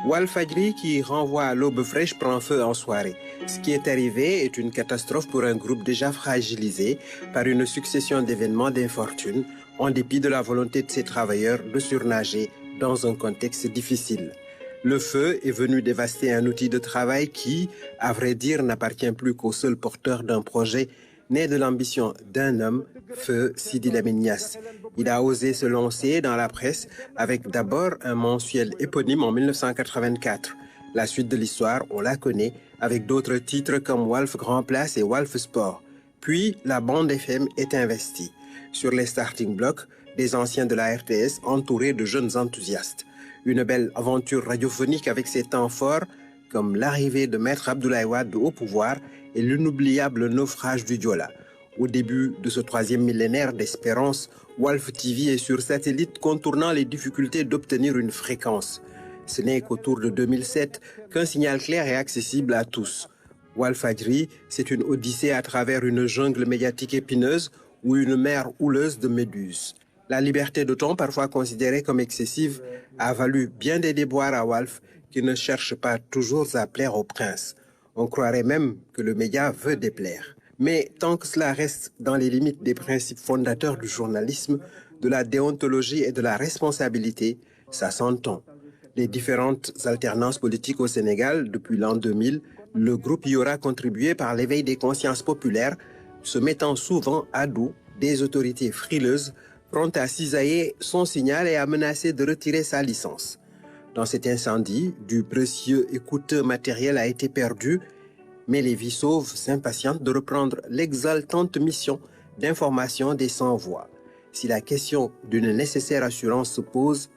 Walfadjri qui renvoie à l'aube fraîche prend feu en soirée. Ce qui est arrivé est une catastrophe pour un groupe déjà fragilisé par une succession d'événements d'infortune, en dépit de la volonté de ses travailleurs de surnager dans un contexte difficile. Le feu est venu dévaster un outil de travail qui, à vrai dire, n'appartient plus qu'au seul porteur d'un projet né de l'ambition d'un homme, feu Sidi Lamine Niasse. Il a osé se lancer dans la presse avec d'abord un mensuel éponyme en 1984. La suite de l'histoire, on la connaît, avec d'autres titres comme Walf Grand Place et Walf Sport. Puis, la bande FM est investie. Sur les starting blocks, des anciens de la RTS entourés de jeunes enthousiastes. Une belle aventure radiophonique avec ses temps forts, comme l'arrivée de Maître Abdoulaye Wade au pouvoir et l'inoubliable naufrage du Diola. Au début de ce troisième millénaire d'espérance, Walf TV est sur satellite contournant les difficultés d'obtenir une fréquence. Ce n'est qu'autour de 2007 qu'un signal clair est accessible à tous. Walfadjri, c'est une odyssée à travers une jungle médiatique épineuse ou une mer houleuse de méduses. La liberté de ton, parfois considérée comme excessive, a valu bien des déboires à Walf, qui ne cherche pas toujours à plaire au prince. On croirait même que le média veut déplaire. Mais tant que cela reste dans les limites des principes fondateurs du journalisme, de la déontologie et de la responsabilité, ça s'entend. Les différentes alternances politiques au Sénégal depuis l'an 2000, le groupe y aura contribué par l'éveil des consciences populaires, se mettant souvent à dos des autorités frileuses, promptes à cisailler son signal et à menacer de retirer sa licence. Dans cet incendie, du précieux et coûteux matériel a été perdu, mais les vies sauves s'impatientent de reprendre l'exaltante mission d'information des sans-voix. Si la question d'une nécessaire assurance se pose,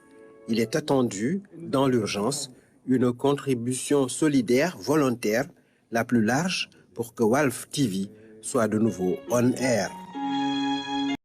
il est attendu, dans l'urgence, une contribution solidaire, volontaire, la plus large, pour que Walf TV soit de nouveau on air.